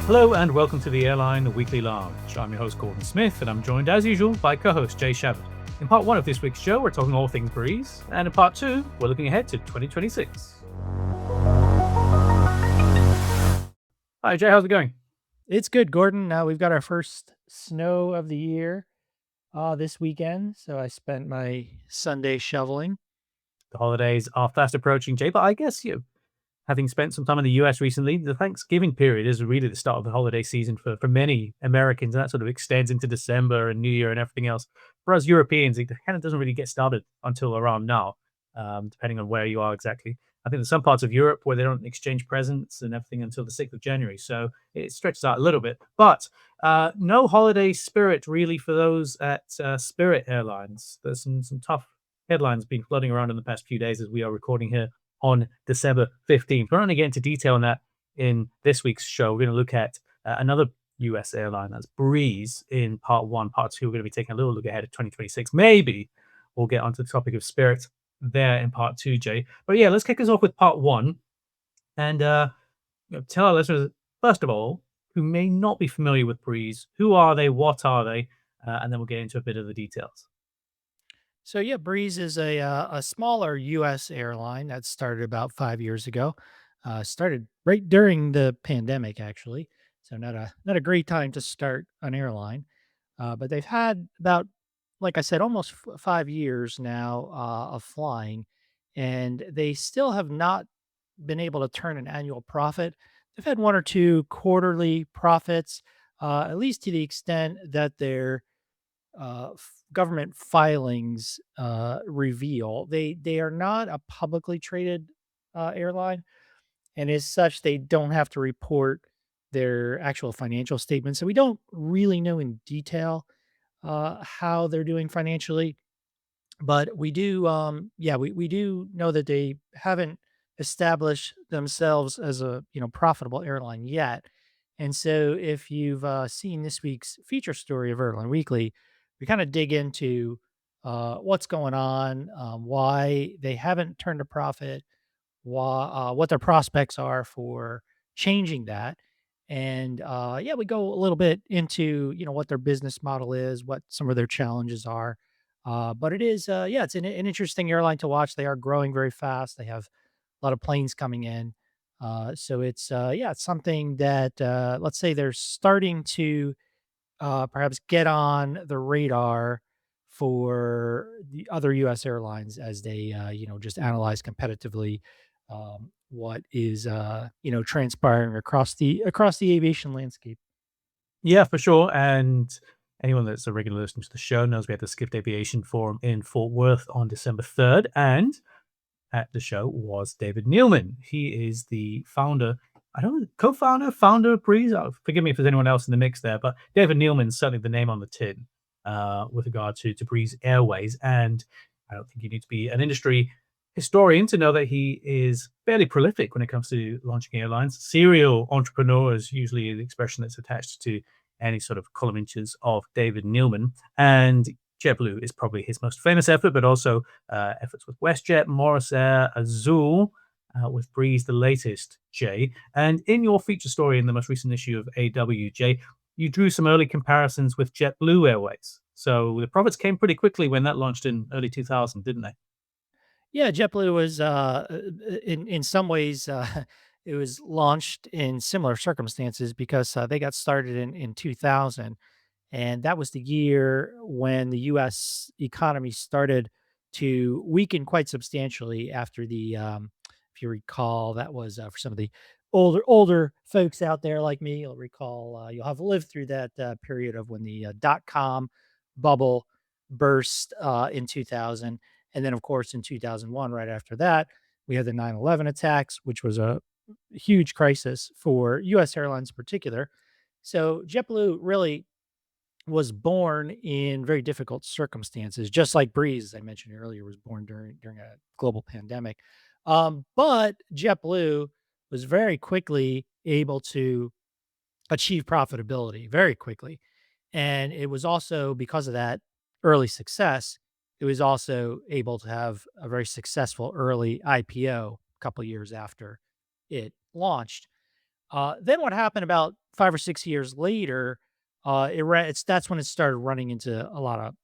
Hello and welcome to the Airline Weekly Lounge. I'm your host, Gordon Smith, and I'm joined as usual by co-host Jay Shabbat. In part one of this week's show, we're talking all things Breeze, and in part two, we're looking ahead to 2026. Hi Jay, how's it going? It's good, Gordon. Now we've got our first snow of the year this weekend. So I spent my Sunday shoveling. The holidays are fast approaching, Jay, but I guess having spent some time in the US recently, the Thanksgiving period is really the start of the holiday season for many Americans, and that sort of extends into December and New Year and everything else. For us Europeans, it kind of doesn't really get started until around now, depending on where you are exactly. I think there's some parts of Europe where they don't exchange presents and everything until the 6th of January. So it stretches out a little bit. But no holiday spirit really for those at Spirit Airlines. There's some tough headlines been flooding around in the past few days as we are recording here on December 15th. We're not going to get into detail on that in this week's show. We're going to look at another US airline, that's Breeze, in part one. Part two, we're going to be taking a little look ahead at 2026. Maybe we'll get onto the topic of Spirit there in part two, Jay. But yeah, let's kick us off with part one and tell our listeners, first of all, who may not be familiar with Breeze, who are they, what are they, and then we'll get into a bit of the details. So yeah, Breeze is a smaller U.S. airline that started about 5 years ago. Started right during the pandemic, actually. So not a great time to start an airline. But they've had about, like I said, almost 5 years now of flying, and they still have not been able to turn an annual profit. They've had one or two quarterly profits, at least to the extent that their government filings reveal. They are not a publicly traded airline, and as such, they don't have to report their actual financial statements. So we don't really know in detail how they're doing financially, but we do, we do know that they haven't established themselves as a profitable airline yet. And so, if you've seen this week's feature story of Airline Weekly, we kind of dig into what's going on, why they haven't turned a profit, what their prospects are for changing that. And we go a little bit into what their business model is, what some of their challenges are. But it is, it's an interesting airline to watch. They are growing very fast. They have a lot of planes coming in. So it's something that, let's say they're starting to perhaps get on the radar for the other U.S. airlines as they, just analyze competitively what is, transpiring across the aviation landscape. Yeah, for sure. And anyone that's a regular listener to the show knows we had the Skift Aviation Forum in Fort Worth on December 3rd. And at the show was David Neeleman. He is the founder, I don't know, co-founder, founder of Breeze. Forgive me if there's anyone else in the mix there, but David Neeleman is certainly the name on the tin with regard to Breeze Airways. And I don't think you need to be an industry historian to know that he is fairly prolific when it comes to launching airlines. Serial entrepreneur is usually the expression that's attached to any sort of column inches of David Neeleman. And JetBlue is probably his most famous effort, but also efforts with WestJet, Morris Air, Azul, with Breeze, the latest, Jay. And in your feature story in the most recent issue of AWJ, you drew some early comparisons with JetBlue Airways. So the profits came pretty quickly when that launched in early 2000, didn't they? Yeah, JetBlue was in some ways it was launched in similar circumstances because they got started in 2000, and that was the year when the U.S. economy started to weaken quite substantially after the, if you recall, that was for some of the older folks out there like me. You'll recall you'll have lived through that period of when the dot-com bubble burst in 2000. And then, of course, in 2001, right after that, we had the 9/11 attacks, which was a huge crisis for U.S. airlines in particular. So JetBlue really was born in very difficult circumstances, just like Breeze, as I mentioned earlier, was born during a global pandemic. But JetBlue was very quickly able to achieve profitability very quickly. And it was also because of that early success, it was also able to have a very successful early IPO a couple years after it launched. Then what happened about 5 or 6 years later, that's when it started running into a lot of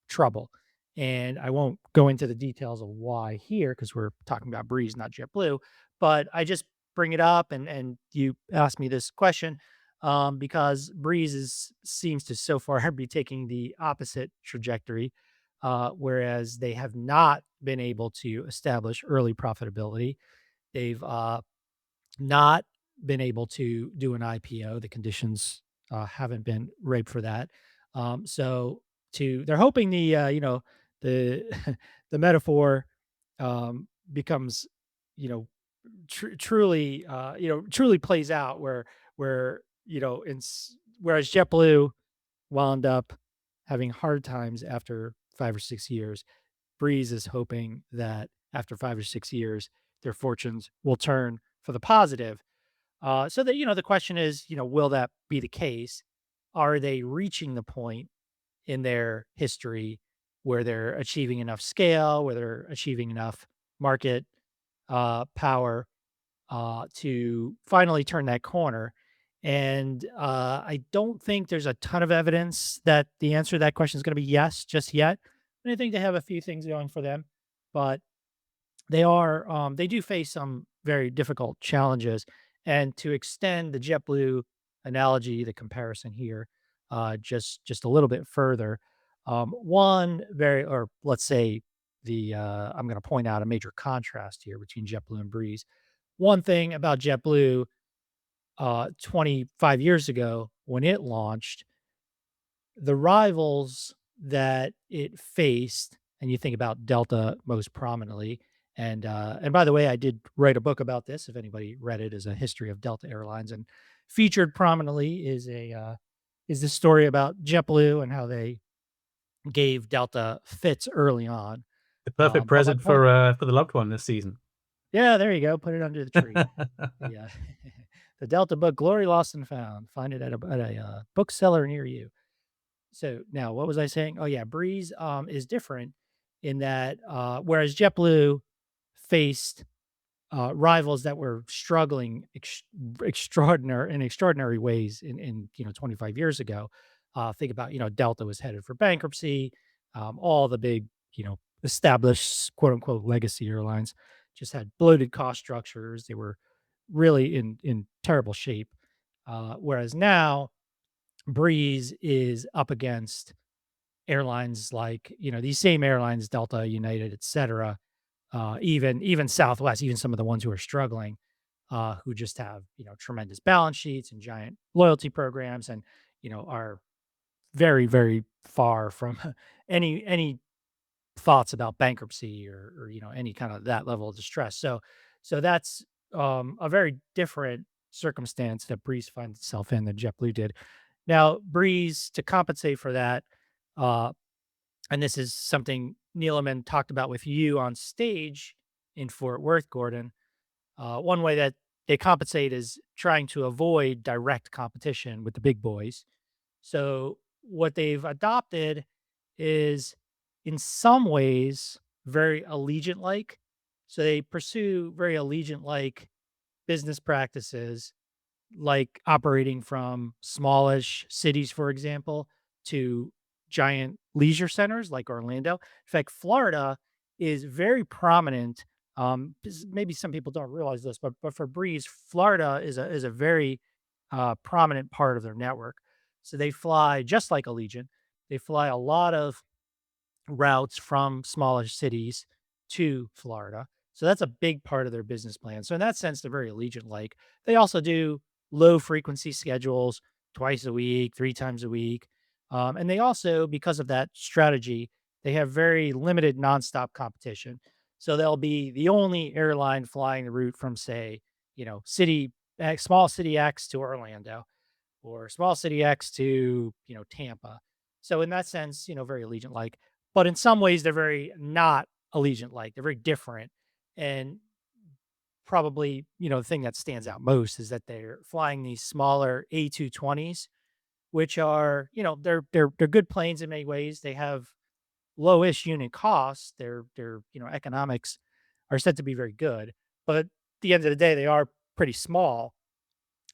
trouble. And I won't go into the details of why here because we're talking about Breeze, not JetBlue. But I just bring it up, and you asked me this question because Breeze seems to so far be taking the opposite trajectory, whereas they have not been able to establish early profitability. They've not been able to do an IPO. The conditions haven't been ripe for that. So they're hoping the the metaphor becomes you know truly truly plays out where whereas JetBlue wound up having hard times after 5 or 6 years, Breeze is hoping that after 5 or 6 years, their fortunes will turn for the positive. So that the question is, will that be the case? Are they reaching the point in their history where they're achieving enough scale, where they're achieving enough market power to finally turn that corner? And I don't think there's a ton of evidence that the answer to that question is going to be yes just yet. And I think they have a few things going for them, but they do face some very difficult challenges. And to extend the JetBlue analogy, the comparison here, just a little bit further, one very, or let's say I'm going to point out a major contrast here between JetBlue and Breeze. One thing about JetBlue, 25 years ago when it launched, the rivals that it faced, and you think about Delta most prominently, and by the way, I did write a book about this. If anybody read it, is a history of Delta Airlines, and featured prominently is the story about JetBlue and how they gave Delta fits early on. The perfect But my present point, for the loved one this season. yeah, there you go, put it under the tree. Yeah, the Delta book, Glory Lost and Found. Find it at a bookseller near you. So now what was I saying? Oh yeah, Breeze is different in that whereas JetBlue faced rivals that were struggling extraordinary ways in 25 years ago. Think about Delta was headed for bankruptcy. All the big established quote unquote legacy airlines just had bloated cost structures. They were really in terrible shape. Whereas now Breeze is up against airlines like these same airlines, Delta, United, etc. Even Southwest, even some of the ones who are struggling, who just have tremendous balance sheets and giant loyalty programs, and are very far from any thoughts about bankruptcy or any kind of that level of distress. So that's a very different circumstance that Breeze finds itself in than JetBlue did. Now, Breeze, to compensate for that, uh, and this is something Neeleman talked about with you on stage in Fort Worth, Gordon. One way that they compensate is trying to avoid direct competition with the big boys. So, what they've adopted is, in some ways, very Allegiant like. So, they pursue very Allegiant like business practices, like operating from smallish cities, for example, to giant leisure centers like Orlando. In fact, Florida is very prominent. Maybe some people don't realize this, but for Breeze, Florida is a very prominent part of their network. So they fly just like Allegiant. They fly a lot of routes from smaller cities to Florida. So that's a big part of their business plan. So in that sense, they're very Allegiant like. They also do low frequency schedules twice a week, 3 times a week. And they also, because of that strategy, they have very limited nonstop competition. So they'll be the only airline flying the route from, say, city X, small city X to Orlando, or small city X to, Tampa. So in that sense, very Allegiant like. But in some ways, they're very not Allegiant like. They're very different. And probably, the thing that stands out most is that they're flying these smaller A220s, which are, they're good planes in many ways. They have lowish unit costs. Their economics are said to be very good. But at the end of the day, they are pretty small.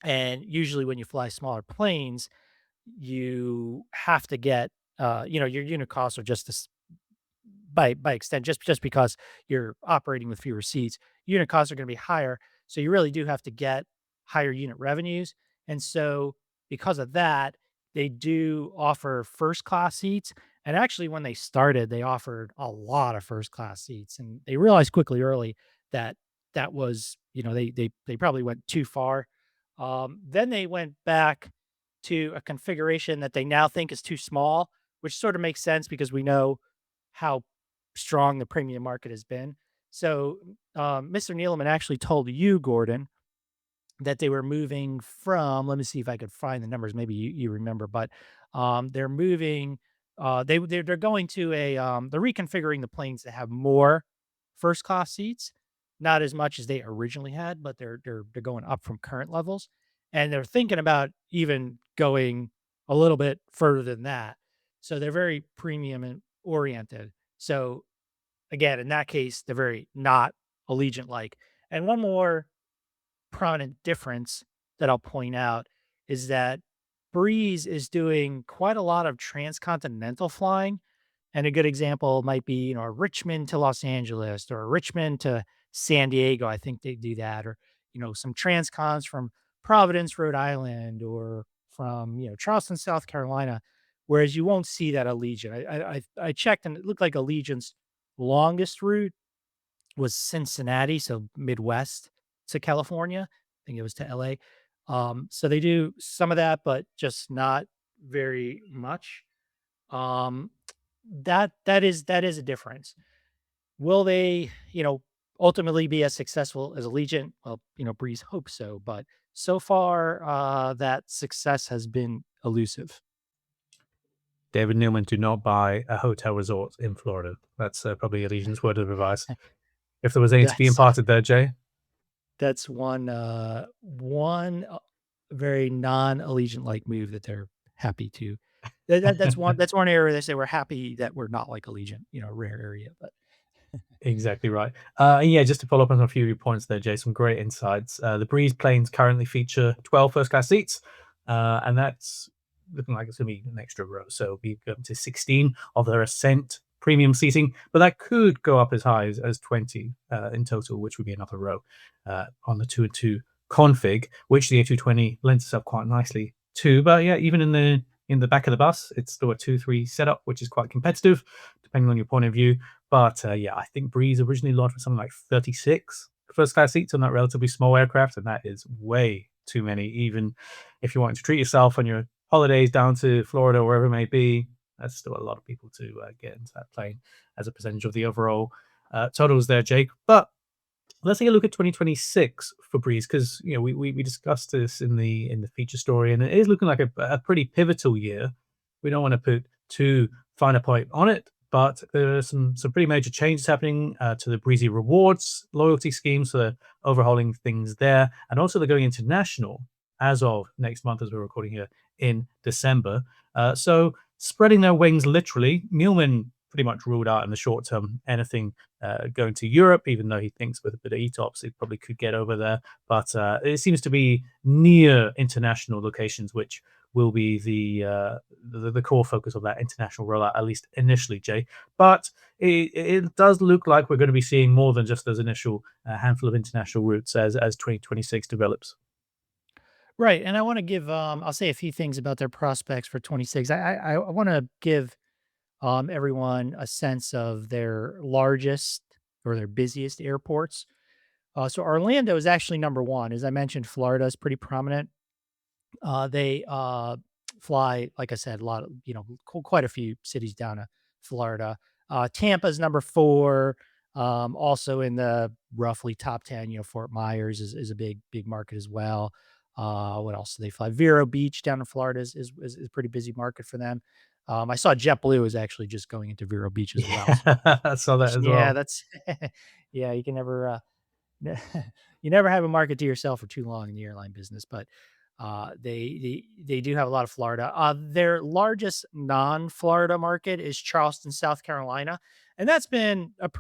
And usually when you fly smaller planes, you have to get, your unit costs are just this by extent, just because you're operating with fewer seats, unit costs are going to be higher. So you really do have to get higher unit revenues. And so because of that, they do offer first class seats. And actually, when they started, they offered a lot of first class seats, and they realized quickly early that that was, they probably went too far. Then they went back to a configuration that they now think is too small, which sort of makes sense because we know how strong the premium market has been. So, Mr. Neeleman actually told you, Gordon, that they were moving from. Let me see if I could find the numbers. Maybe you remember, but they're moving. They're going to a. They're reconfiguring the planes to have more first class seats, not as much as they originally had, but they're going up from current levels, and they're thinking about even going a little bit further than that. So they're very premium and oriented. So again, in that case, they're very not Allegiant like. And one more prominent difference that I'll point out is that Breeze is doing quite a lot of transcontinental flying. And a good example might be, Richmond to Los Angeles or Richmond to San Diego. I think they do that. Or, some transcons from Providence, Rhode Island, or from, Charleston, South Carolina. Whereas you won't see that Allegiant. I checked and it looked like Allegiant's longest route was Cincinnati, so Midwest to California. I think it was to LA. So they do some of that, but just not very much. Um, that is a difference. Will they, ultimately be as successful as Allegiant? Well, Breeze hopes so, but so far, that success has been elusive. David Neeleman, do not buy a hotel resort in Florida. That's probably Allegiant's word of advice. If there was any to be That's imparted there, Jay. that's one very non-Allegiant like move that they're happy to. That's one area they say we're happy that we're not like Allegiant, rare area, but Exactly right. And yeah, just to follow up on a few of your points there, Jay, some great insights. The Breeze planes currently feature 12 first class seats, and that's looking like it's going to be an extra row. So it'll be up to 16 of their Ascent premium seating, but that could go up as high as 20 in total, which would be another row on the 2 and 2 config, which the A220 lends itself quite nicely to. But yeah, even in the back of the bus, it's still a 2-3 setup, which is quite competitive, depending on your point of view. But yeah, I think Breeze originally launched with something like 36 first class seats on that relatively small aircraft, and that is way too many. Even if you're wanting to treat yourself on your holidays down to Florida or wherever it may be, that's still a lot of people to get into that plane as a percentage of the overall totals there, Jake. But let's take a look at 2026 for Breeze because we discussed this in the feature story, and it is looking like a pretty pivotal year. We don't want to put too fine a point on it, but there are some pretty major changes happening to the Breezy Rewards loyalty scheme, so they're overhauling things there, and also they're going international as of next month, as we're recording here in December. So spreading their wings literally, Neilman pretty much ruled out in the short term anything going to Europe, even though he thinks with a bit of ETOPS it probably could get over there. But it seems to be near international locations, which will be the core focus of that international rollout, at least initially, Jay. But it does look like we're going to be seeing more than just those initial handful of international routes as 2026 develops. right. And I want to give, I'll say a few things about their prospects for 26. I want to give everyone a sense of their largest or their busiest airports. So Orlando is actually number one. As I mentioned, Florida is pretty prominent. They fly, like I said, a lot of, quite a few cities down to Florida. Tampa's number four. Also in the roughly top 10, Fort Myers is a big market as well. What else do they fly? Vero Beach down in Florida is a pretty busy market for them. I saw JetBlue is actually just going into Vero Beach as well. Yeah, So I saw that as yeah, well. that's yeah, you can never you never have a market to yourself for too long in the airline business, but they do have a lot of Florida. Their largest non-Florida market is Charleston, South Carolina, and that's been a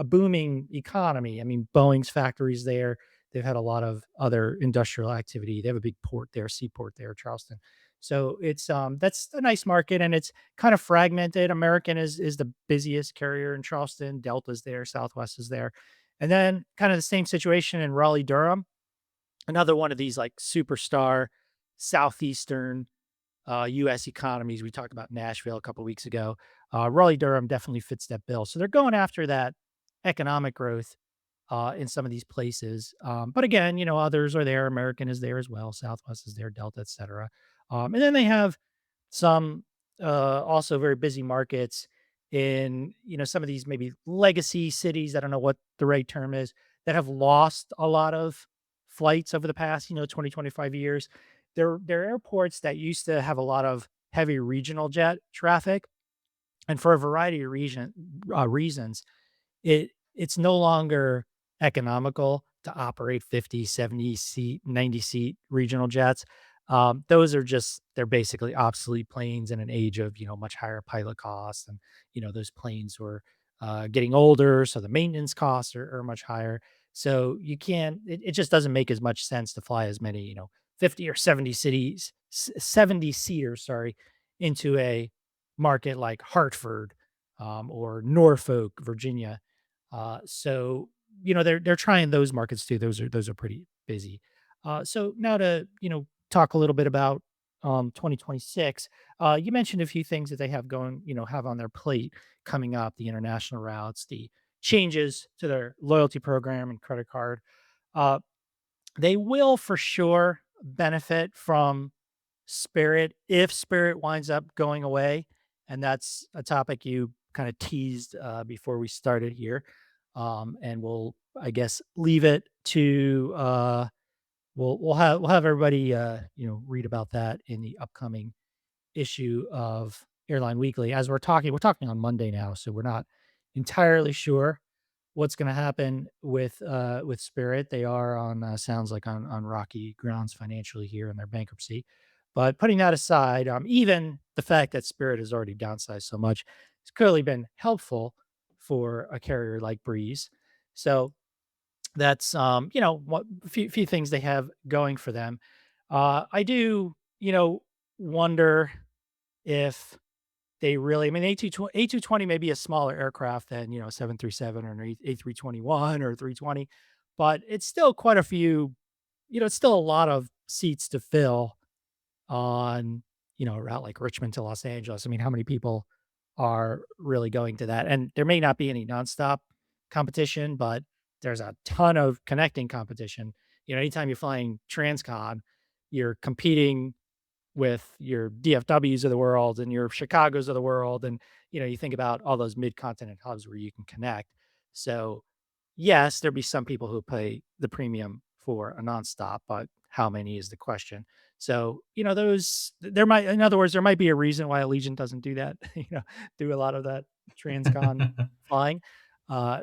booming economy. I mean, Boeing's factories there. They've had a lot of other industrial activity. They have a big port there, seaport there, Charleston. So it's that's a nice market, and it's kind of fragmented. American is the busiest carrier in Charleston. Delta's there, Southwest is there, and then kind of the same situation in Raleigh Durham, another one of these like superstar southeastern U.S. economies. We talked about Nashville a couple weeks ago. Raleigh Durham definitely fits that bill. So they're going after that economic growth in some of these places. But again, others are there. American is there as well. Southwest is there, Delta, et cetera. And then they have some also very busy markets in some of these maybe legacy cities. I don't know what the right term is, that have lost a lot of flights over the past 20 25 years. They're airports that used to have a lot of heavy regional jet traffic, and for a variety of reasons, it's no longer economical to operate 50, 70 seat, 90 seat regional jets. Those are just, they're basically obsolete planes in an age of, much higher pilot costs. And, those planes were getting older. So the maintenance costs are much higher. So you can't, it just doesn't make as much sense to fly as many, 50 or 70 cities, 70 seaters, sorry, into a market like Hartford or Norfolk, Virginia. So they're trying those markets too. Those are pretty busy. So now to talk a little bit about 2026. You mentioned a few things that they have going, have on their plate coming up: the international routes, the changes to their loyalty program and credit card. Uh, they will for sure benefit from Spirit if Spirit winds up going away, and that's a topic you kind of teased before we started here. And we'll, I guess, leave it to we'll have everybody read about that in the upcoming issue of Airline Weekly. As we're talking on Monday now, so we're not entirely sure what's going to happen with Spirit. They are on sounds like on rocky grounds financially here in their bankruptcy. But putting that aside, even the fact that Spirit has already downsized so much has clearly been helpful for a carrier like Breeze. So that's what few things they have going for them. I do wonder if they really, I mean, A220 may be a smaller aircraft than, 737 or an A321 or 320, but it's still quite a few, it's still a lot of seats to fill on, a route like Richmond to Los Angeles. I mean, how many people are really going to that? And there may not be any nonstop competition, but there's a ton of connecting competition. Anytime you're flying transcon, you're competing with your DFWs of the world and your Chicago's of the world. And, you think about all those mid-continent hubs where you can connect. So yes, there'd be some people who pay the premium for a nonstop, but how many is the question. So, there might, in other words, there might be a reason why Allegiant doesn't do that, do a lot of that transcon flying.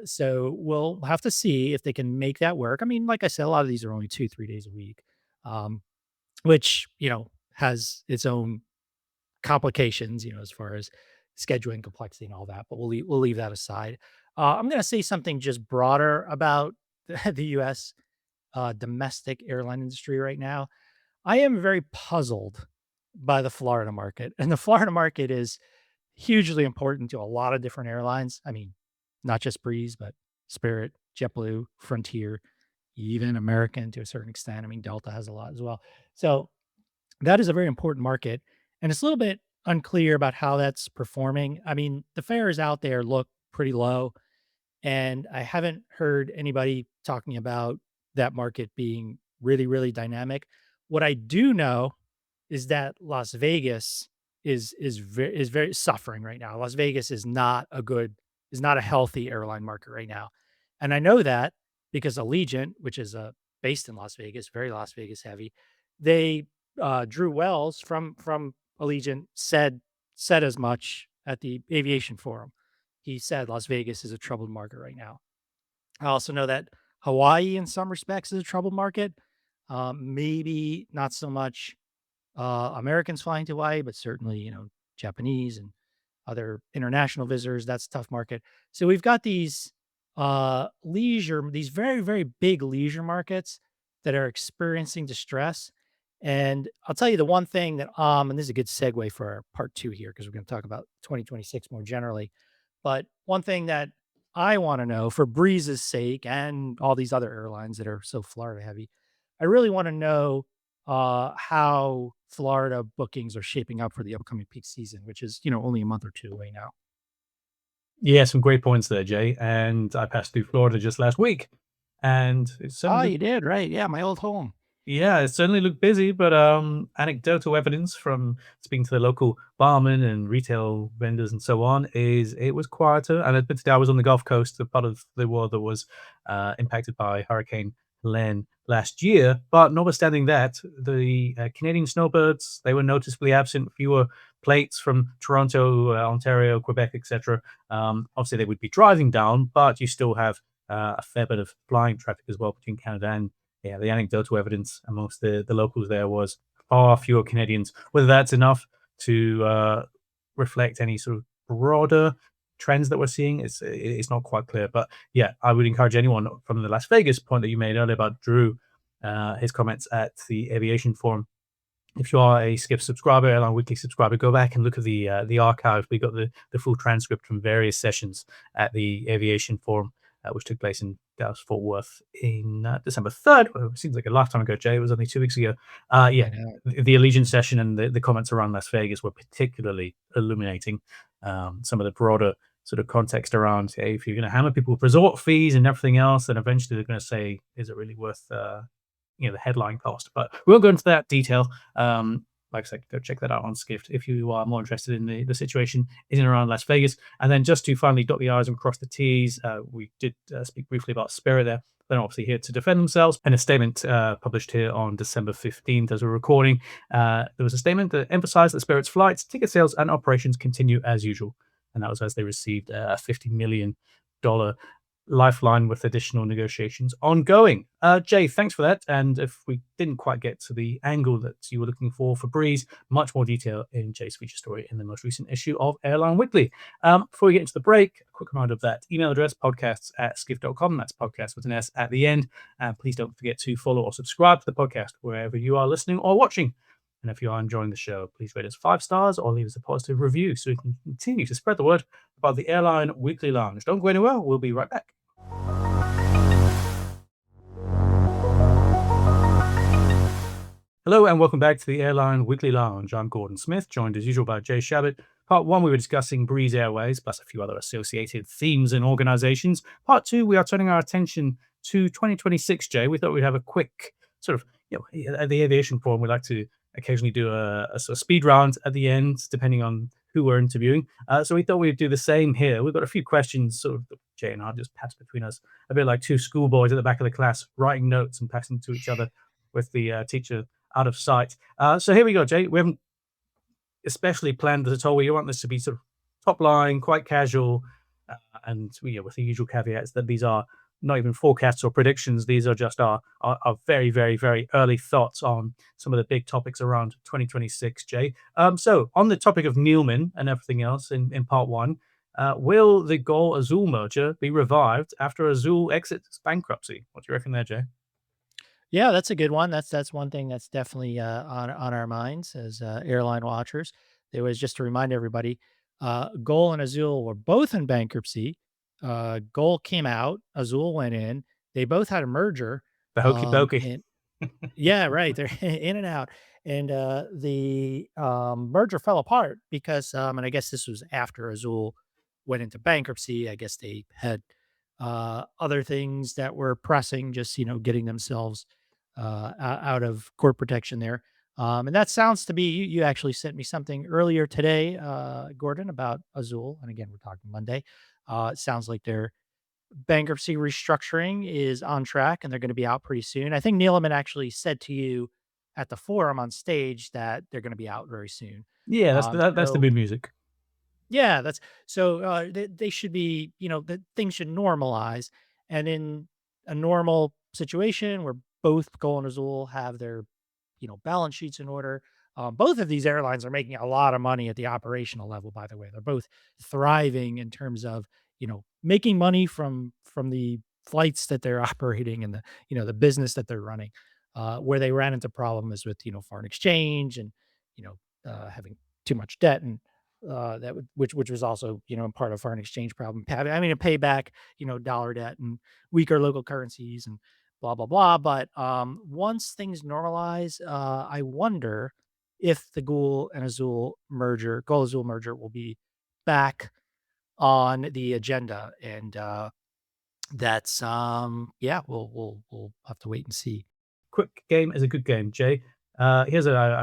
So we'll have to see if they can make that work. I mean, like I said, a lot of these are only 2, 3 days a week. Which, has its own complications, as far as scheduling complexity and all that, but we'll leave that aside. I'm going to say something just broader about the U.S. Domestic airline industry right now. I am very puzzled by the Florida market, and the Florida market is hugely important to a lot of different airlines. I mean, not just Breeze, but Spirit, JetBlue, Frontier, even American to a certain extent. I mean, Delta has a lot as well. So that is a very important market, and it's a little bit unclear about how that's performing. I mean, the fares out there look pretty low, and I haven't heard anybody talking about that market being really, really dynamic. What I do know is that Las Vegas is very suffering right now. Las Vegas is not a healthy airline market right now. And I know that because Allegiant, which is based in Las Vegas, very Las Vegas heavy, they Drew Wells from Allegiant said as much at the aviation forum. He said Las Vegas is a troubled market right now. I also know that Hawaii, in some respects, is a troubled market. Maybe not so much Americans flying to Hawaii, but certainly, Japanese and other international visitors. That's a tough market. So we've got these leisure, these very, very big leisure markets that are experiencing distress. And I'll tell you the one thing that, and this is a good segue for our part two here, because we're going to talk about 2026 more generally. But one thing that I want to know for Breeze's sake and all these other airlines that are so Florida heavy, I really want to know how Florida bookings are shaping up for the upcoming peak season, which is, only a month or two away now. Yeah, some great points there, Jay. And I passed through Florida just last week, and it Oh, certainly you did, right? Yeah, my old home. yeah, it certainly looked busy, but anecdotal evidence from speaking to the local barman and retail vendors and so on is it was quieter. And admittedly, I was on the Gulf Coast, the part of the world that was impacted by Hurricane Helene last year. But notwithstanding that, the Canadian snowbirds they were noticeably absent. Fewer plates from Toronto, Ontario, Quebec, etc. Obviously, they would be driving down, but you still have a fair bit of flying traffic as well between Canada and yeah, the anecdotal evidence amongst the locals there was far fewer Canadians. Whether that's enough to reflect any sort of broader trends that we're seeing, it's not quite clear. But yeah, I would encourage anyone from the Las Vegas point that you made earlier about Drew, his comments at the aviation forum if you are a Skift subscriber, Airline Weekly subscriber, go back and look at the archive. We got the full transcript from various sessions at the Aviation Forum, which took place in Dallas Fort Worth in December 3rd. Well, it seems like a lifetime ago, Jay. It was only 2 weeks ago. Yeah, I know. the Allegiant session and the comments around Las Vegas were particularly illuminating some of the broader sort of context around hey, if you're going to hammer people with resort fees and everything else, then eventually they're going to say, is it really worth the headline cost. But we won't go into that detail. Like I said, go check that out on Skift if you are more interested in the situation in and around Las Vegas. And then just to finally dot the I's and cross the T's, we did speak briefly about Spirit there. They're obviously here to defend themselves. And a statement published here on December 15th as we're recording, there was a statement that emphasized that Spirit's flights, ticket sales, and operations continue as usual. And that was as they received a $50 million lifeline with additional negotiations ongoing. Jay, thanks for that. And if we didn't quite get to the angle that you were looking for Breeze, much more detail in Jay's feature story in the most recent issue of Airline Weekly. Before we get into the break, a quick reminder of that email address, podcasts@skift.com. That's podcast with an S at the end. And please don't forget to follow or subscribe to the podcast wherever you are listening or watching. And if you are enjoying the show, please rate us 5 stars or leave us a positive review so we can continue to spread the word about the Airline Weekly Lounge. Don't go anywhere. We'll be right back. Hello and welcome back to the Airline Weekly Lounge. I'm Gordon Smith, joined as usual by Jay Shabbat. Part 1, we were discussing Breeze Airways, plus a few other associated themes and organizations. Part 2, we are turning our attention to 2026, Jay. We thought we'd have a quick sort of, at the aviation forum, we like to occasionally do a sort of speed round at the end, depending on who we're interviewing. So we thought we'd do the same here. We've got a few questions, sort of, Jay and I just pass between us, a bit like two schoolboys at the back of the class, writing notes and passing to each other with the teacher out of sight. So here we go, Jay. We haven't especially planned this at all. We want this to be sort of top line, quite casual, and with the usual caveats that these are not even forecasts or predictions. These are just our very, very, very early thoughts on some of the big topics around 2026, Jay. So on the topic of Neeleman and everything else in part 1, will the Gol Azul merger be revived after Azul exits bankruptcy? What do you reckon there, Jay? Yeah, that's a good one. That's one thing that's definitely on our minds as airline watchers. There was just to remind everybody, Gol and Azul were both in bankruptcy. Gol came out, Azul went in. They both had a merger, The hokey pokey. and yeah, right. They're in and out. And the merger fell apart because, and I guess this was after Azul went into bankruptcy. I guess they had other things that were pressing, just, getting themselves out of court protection there. And that sounds to be, you actually sent me something earlier today, Gordon, about Azul. And again, we're talking Monday. It sounds like they're bankruptcy restructuring is on track and they're going to be out pretty soon. I think Neeleman actually said to you at the forum on stage that they're going to be out very soon. Yeah, that's the So mood music. yeah, that's so they should be, that things should normalize. And in a normal situation where both Gol and Azul have their, balance sheets in order, both of these airlines are making a lot of money at the operational level, by the way. They're both thriving in terms of, making money from the flights that they're operating and the the business that they're running. Where they ran into problems with foreign exchange and having too much debt and that would which was also part of foreign exchange problem. To pay back dollar debt and weaker local currencies and blah blah blah. But once things normalize, I wonder if the Gul Azul merger will be back on the agenda, and that's yeah, we'll have to wait and see. Quick game is a good game, Jay. I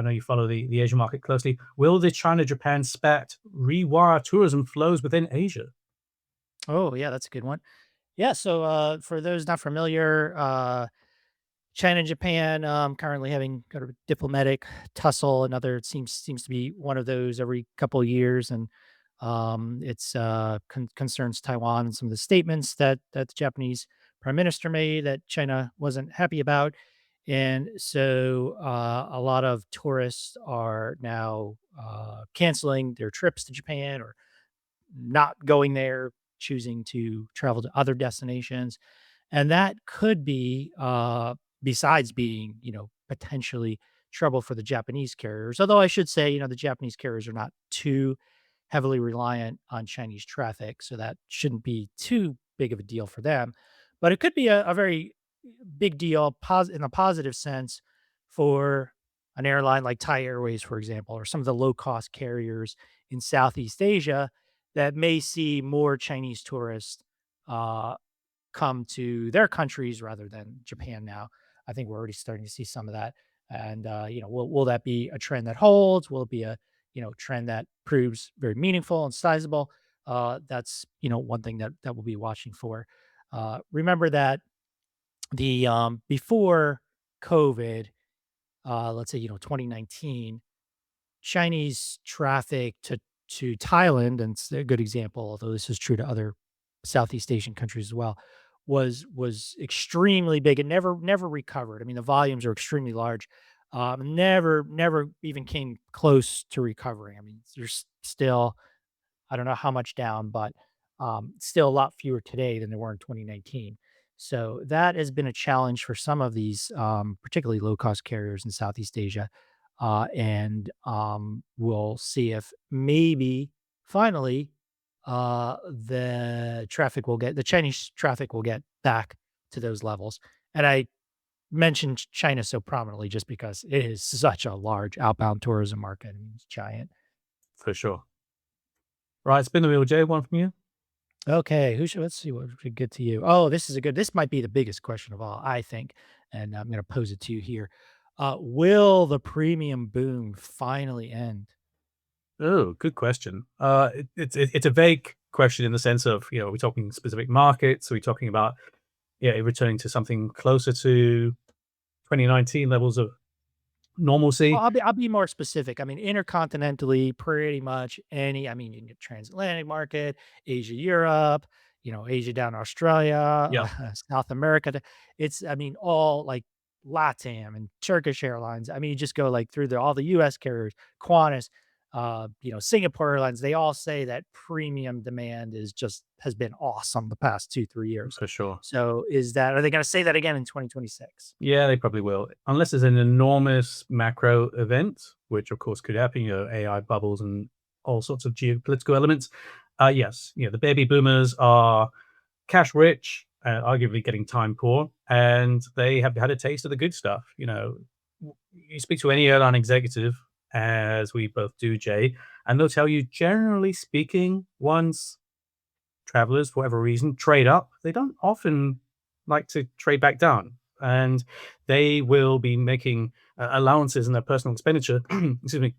know you follow the Asian market closely. Will the China-Japan spat rewire tourism flows within Asia? Oh yeah, that's a good one. Yeah, so for those not familiar, China and Japan currently having kind of a diplomatic tussle. Another it seems to be one of those every couple of years, and it's concerns Taiwan and some of the statements that the Japanese prime minister made that China wasn't happy about, and so a lot of tourists are now canceling their trips to Japan or not going there, choosing to travel to other destinations. And that could be, besides being, potentially trouble for the Japanese carriers. Although I should say, the Japanese carriers are not too heavily reliant on Chinese traffic, so that shouldn't be too big of a deal for them. But it could be a very big deal in a positive sense for an airline like Thai Airways, for example, or some of the low cost carriers in Southeast Asia that may see more Chinese tourists uh, come to their countries rather than Japan now. I think we're already starting to see some of that. And will that be a trend that holds? Will it be a trend that proves very meaningful and sizable? That's one thing that we'll be watching for. Remember that the before COVID, let's say 2019, Chinese traffic to Thailand, and it's a good example, although this is true to other Southeast Asian countries as well, was extremely big and never recovered. I mean, the volumes are extremely large. Never even came close to recovering. I mean, there's still I don't know how much down, but still a lot fewer today than there were in 2019. So that has been a challenge for some of these, particularly low cost carriers in Southeast Asia. And we'll see if maybe finally the Chinese traffic will get back to those levels. And I mentioned China so prominently just because it is such a large outbound tourism market. I mean, it's giant. For sure. Right, spin the wheel, Jay. One from you. Okay, let's see what we get to you. Oh, this might be the biggest question of all, I think, and I'm gonna pose it to you here. Will the premium boom finally end? Oh, good question. It's a vague question in the sense of are we talking specific markets? Are we talking about returning to something closer to 2019 levels of Well, normalcy? I'll be more specific. I mean, intercontinentally, pretty much any. I mean, you can get transatlantic market, Asia, Europe, Asia down to Australia, Yeah, South America. It's I mean, all like LATAM and Turkish Airlines. I mean, you just go like through all the U.S. carriers, Qantas, Singapore Airlines. They all say that premium demand has been awesome the past 2 3 years. for sure. So, are they going to say that again in 2026? Yeah, they probably will, unless there's an enormous macro event, which of course could happen. AI bubbles and all sorts of geopolitical elements. Yes, the baby boomers are cash rich, arguably getting time poor, and they have had a taste of the good stuff. You speak to any airline executive, as we both do, Jay, and they'll tell you, generally speaking, once travelers, for whatever reason, trade up, they don't often like to trade back down. And they will be making allowances in their personal expenditure, excuse me,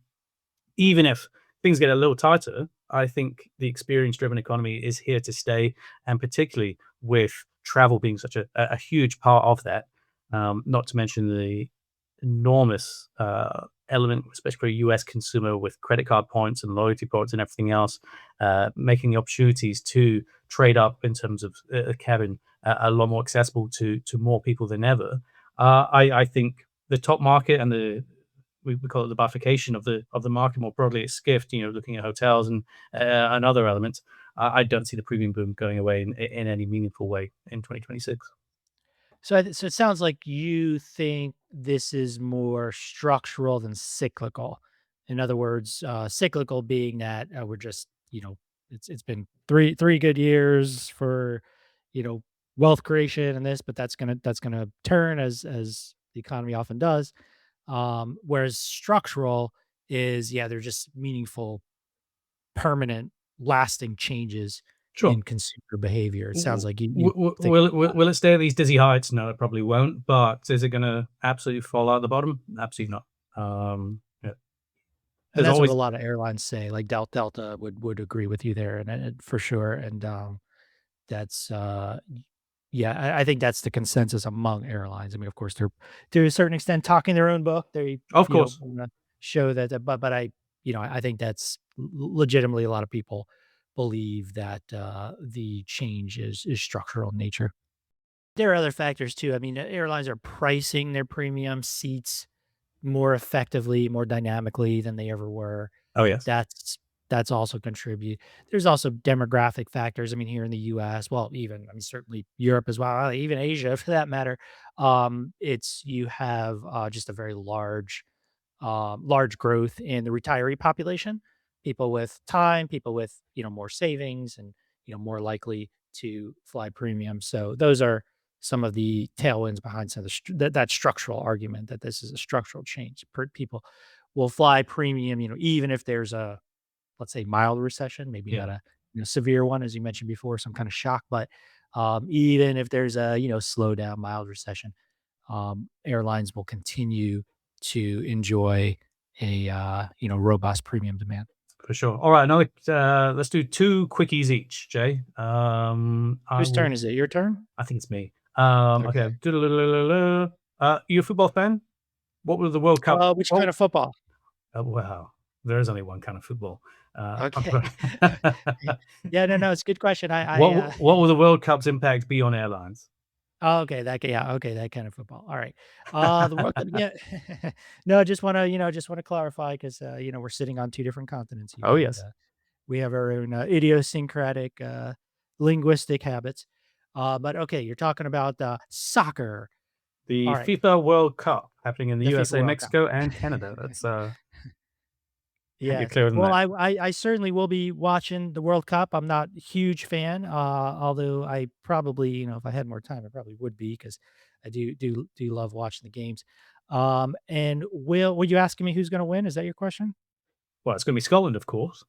even if things get a little tighter. I think the experience driven economy is here to stay. And particularly with travel being such a huge part of that, not to mention the enormous element, especially for a US consumer with credit card points and loyalty points and everything else, making the opportunities to trade up in terms of a cabin a lot more accessible to more people than ever. I think the top market and we call it the bifurcation of the market more broadly at Skift, looking at hotels and other elements. I don't see the premium boom going away in any meaningful way in 2026. So it sounds like you think this is more structural than cyclical. In other words, cyclical being that we're just, it's been three good years for, you know, wealth creation and this, but that's gonna turn as the economy often does. Whereas structural is, yeah, they're just meaningful, permanent, lasting changes Sure. in consumer behavior. It sounds W- like you think will it stay at these dizzy heights? No, it probably won't. But is it going to absolutely fall out the bottom? Absolutely not. Yeah. and There's that's what a always lot of airlines say, like Delta would agree with you there, and for sure, and, that's, yeah, I think that's the consensus among airlines. I mean, of course, they're to a certain extent talking their own book. They, of course. wanna show that, but I think that's legitimately a lot of people believe that, the change is structural in nature. There are other factors too. I mean, airlines are pricing their premium seats more effectively, more dynamically than they ever were. Oh yes. That's that's also contribute. There's also demographic factors. I mean, here in the US, well, even I mean, certainly Europe as well, even Asia for that matter. It's you have just a very large growth in the retiree population, people with time, people with more savings, and more likely to fly premium. So those are some of the tailwinds behind some of that structural argument that this is a structural change. People will fly premium, even if there's a, let's say, mild recession, maybe Yeah, not a severe one, as you mentioned before, some kind of shock, but even if there's a slowdown, mild recession, airlines will continue to enjoy a robust premium demand. for sure. All right, now let's do two quickies each, Jay. I Whose turn will. is it? Your turn? I think it's me. Okay. Okay. You a football fan? What was the World Cup? Which kind Well, of football? wow, there is only one kind of football. I'm Okay. sorry. Yeah, no, no, it's a good question. What will the World Cup's impact be on airlines? Oh, okay, yeah, okay, that kind of football. All right. The World Cup, yeah. No, just wanna clarify 'cause, we're sitting on 2 different continents Oh here, and, yes, we have our own, idiosyncratic, linguistic habits. But okay, you're talking about, soccer. the All right, FIFA World Cup happening in the the FIFA USA, World Cup. Mexico, and Canada. That's you're Yes. clearer than Well, that. I certainly will be watching the World Cup. I'm not a huge fan, although I probably, if I had more time, I probably would be because I do love watching the games. And were you asking me who's going to win? Is that your question? Well, it's going to be Scotland, of course.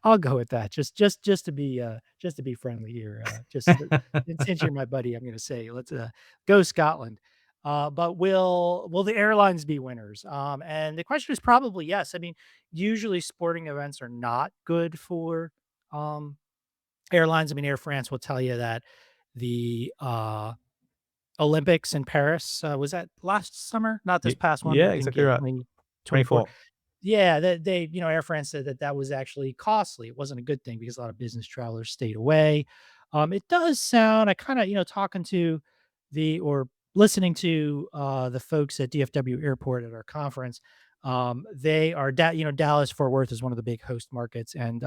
I'll go with that. Just to be friendly here. Since you're my buddy, I'm going to say let's go Scotland. But will the airlines be winners? And the question is probably yes. I mean, usually sporting events are not good for um, airlines. I mean, Air France will tell you that the Olympics in Paris was that last summer, not this past one. Yeah, I think exactly yeah, right. 2024. 24. Yeah, that Air France said that that was actually costly. It wasn't a good thing because a lot of business travelers stayed away. It does sound, I kind of, talking to or listening to the folks at DFW Airport at our conference. They are, Dallas Fort Worth is one of the big host markets, and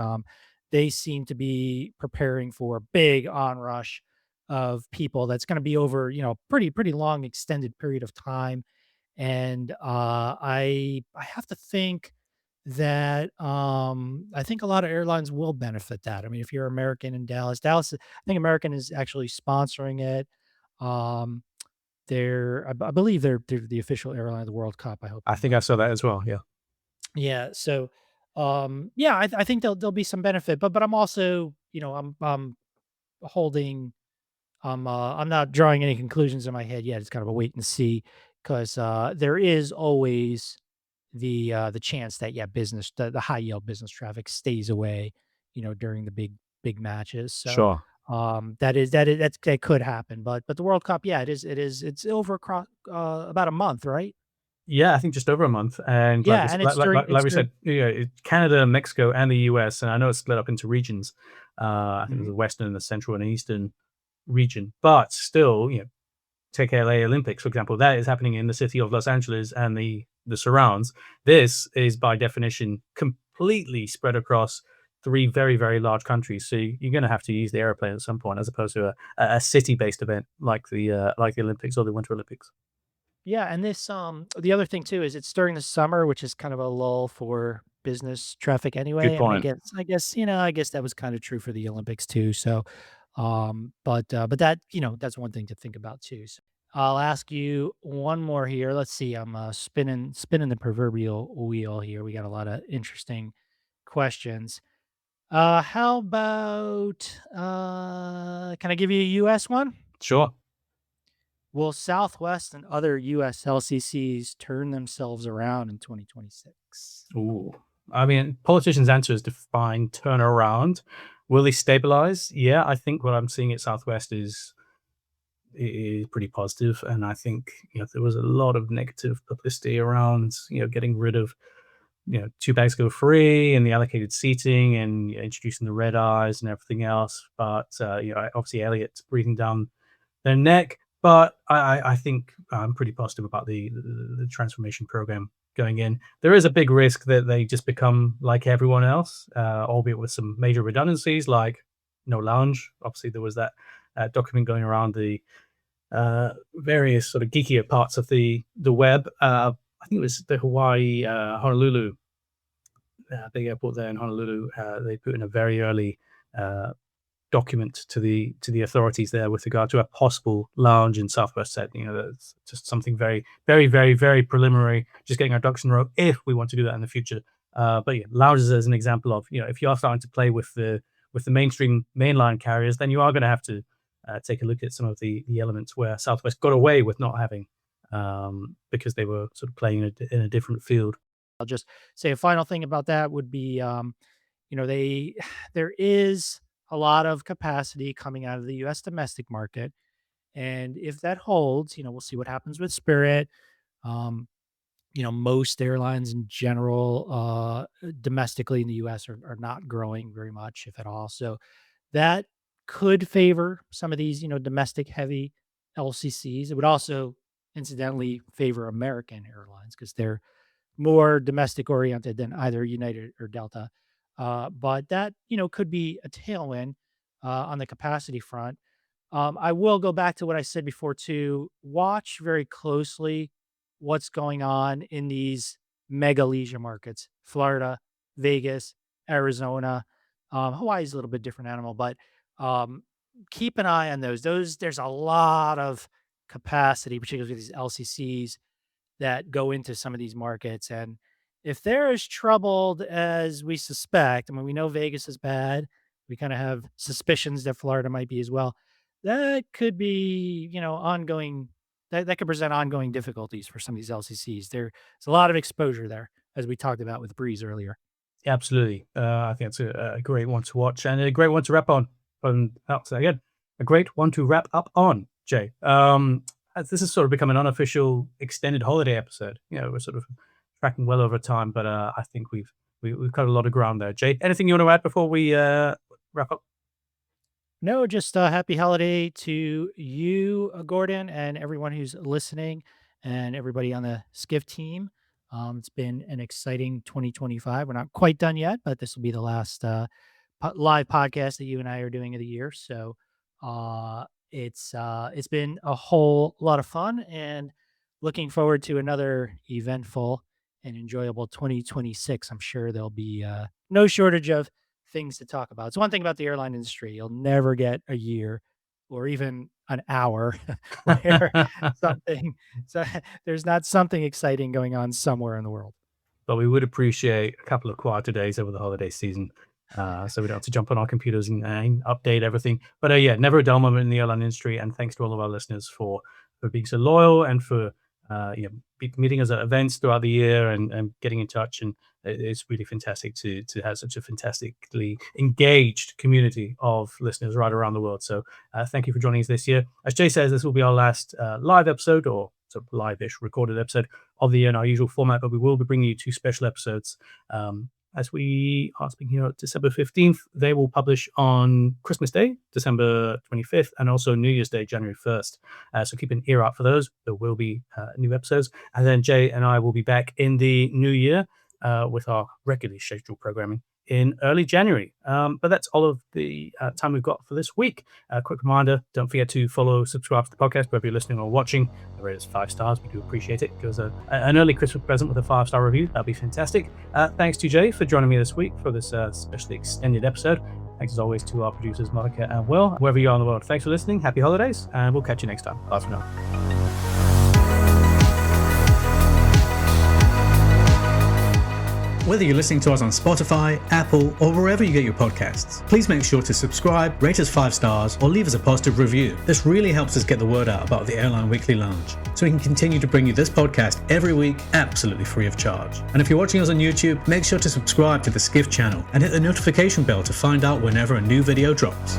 they seem to be preparing for a big onrush of people that's going to be over, pretty long extended period of time. And I have to think that I think a lot of airlines will benefit that. I mean, if you're American in Dallas, I think American is actually sponsoring it. Um, I believe they're the official airline of the World Cup. I hope I I'm think I saw that correct. as well. Yeah. Yeah. So, yeah, I think there'll be some benefit, but I'm also, I'm holding I'm not drawing any conclusions in my head yet. It's kind of a wait and see because there is always the chance that yeah, the high yield business traffic stays away, during the big matches. So Sure. that could happen. But the World Cup, yeah, it's over across about a month, right? Yeah, I think just over a month, and Yeah, and like it's we during. said, yeah, Canada, Mexico, and the US, and I know it's split up into regions. I think there's Mhm. a Western, the Central, and Eastern region, but still, take LA Olympics, for example, that is happening in the city of Los Angeles and the surrounds. This is by definition completely spread across three very, very large countries. So you're going to have to use the airplane at some point, as opposed to a city-based event like the Olympics or the Winter Olympics. Yeah, and this the other thing too is it's during the summer, which is kind of a lull for business traffic Good anyway. I mean, point. I guess that was kind of true for the Olympics too. So, but that that's one thing to think about too. So I'll ask you one more here. Let's see. I'm spinning the proverbial wheel here. We got a lot of interesting questions. How about can I give you a U.S. one? Sure. Will Southwest and other U.S. LCCs turn themselves around in 2026? Ooh. I mean, politicians' answer is define turnaround. Will they stabilize? Yeah, I think what I'm seeing at Southwest is pretty positive, and I think there was a lot of negative publicity around getting rid of two bags go free and the allocated seating and introducing the red eyes and everything else. But obviously Elliot's breathing down their neck. But I think I'm pretty positive about the transformation program going in. There is a big risk that they just become like everyone else, albeit with some major redundancies, like no lounge. Obviously, there was that document going around the various sort of geekier parts of the web. I think it was the Hawaii Honolulu big airport there in Honolulu. They put in a very early uh, document to the authorities there with regard to a possible lounge in Southwest Set. That's just something very, very, very, very preliminary. Just getting our ducks in a row if we want to do that in the future. But yeah, lounges as an example of if you are starting to play with the mainstream mainline carriers, then you are going to have to take a look at some of the elements where Southwest got away with not having because they were sort of playing in a different field. I'll just say a final thing about that would be, there is a lot of capacity coming out of the U.S. domestic market, and if that holds, we'll see what happens with Spirit. Um, most airlines in general, domestically in the U.S. are not growing very much, if at all. So that could favor some of these, domestic heavy LCCs. It would also incidentally favor American airlines because they're more domestic oriented than either United or Delta. But that, could be a tailwind on the capacity front. I will go back to what I said before to watch very closely what's going on in these mega leisure markets, Florida, Vegas, Arizona. Hawaii's a little bit different animal, but um, keep an eye on those. There's a lot of capacity, particularly with these LCCs that go into some of these markets. And if they're as troubled as we suspect, I mean, we know Vegas is bad. We kind of have suspicions that Florida might be as well. That could be, ongoing. That could present ongoing difficulties for some of these LCCs. There's a lot of exposure there, as we talked about with Breeze earlier. Absolutely. I think it's a great one to watch and a great one to wrap on. I'll say again, a great one to wrap up on, Jay. As this has sort of become an unofficial extended holiday episode. We're sort of tracking well over time, but I think we've covered a lot of ground there. Jay, anything you want to add before we wrap up? No, just a happy holiday to you, Gordon, and everyone who's listening, and everybody on the Skift team. It's been an exciting 2025. We're not quite done yet, but this will be the last live podcast that you and I are doing of the year. So it's been a whole lot of fun, and looking forward to another eventful and enjoyable 2026. I'm sure there'll be no shortage of things to talk about. It's one thing about the airline industry. You'll never get a year or even an hour where something so there's not something exciting going on somewhere in the world. But we would appreciate a couple of quieter days over the holiday season, so we don't have to jump on our computers and update everything. But yeah, never a dull moment in the airline industry. And thanks to all of our listeners for being so loyal and for meeting us at events throughout the year and getting in touch. And it's really fantastic to have such a fantastically engaged community of listeners right around the world. So thank you for joining us this year. As Jay says, this will be our last live episode, or sort of live-ish recorded episode of the year in our usual format, but we will be bringing you two special episodes. As we are speaking here, December 15th, they will publish on Christmas Day, December 25th, and also New Year's Day, January 1st. So keep an ear out for those. There will be new episodes. And then Jay and I will be back in the new year with our regularly scheduled programming in early January. But that's all of the time we've got for this week. Quick reminder, don't forget to follow, subscribe to the podcast, whether you're listening or watching. Rate us 5 stars. We do appreciate it. Give us an early Christmas present with a 5-star review. That'd be fantastic. Thanks to Jay for joining me this week for this specially extended episode. Thanks as always to our producers, Monica and Will, wherever you are in the world. Thanks for listening. Happy holidays, and we'll catch you next time. Bye for now. Whether you're listening to us on Spotify, Apple, or wherever you get your podcasts, please make sure to subscribe, rate us 5 stars, or leave us a positive review. This really helps us get the word out about the Airline Weekly Lounge, so we can continue to bring you this podcast every week, absolutely free of charge. And if you're watching us on YouTube, make sure to subscribe to the Skift channel and hit the notification bell to find out whenever a new video drops.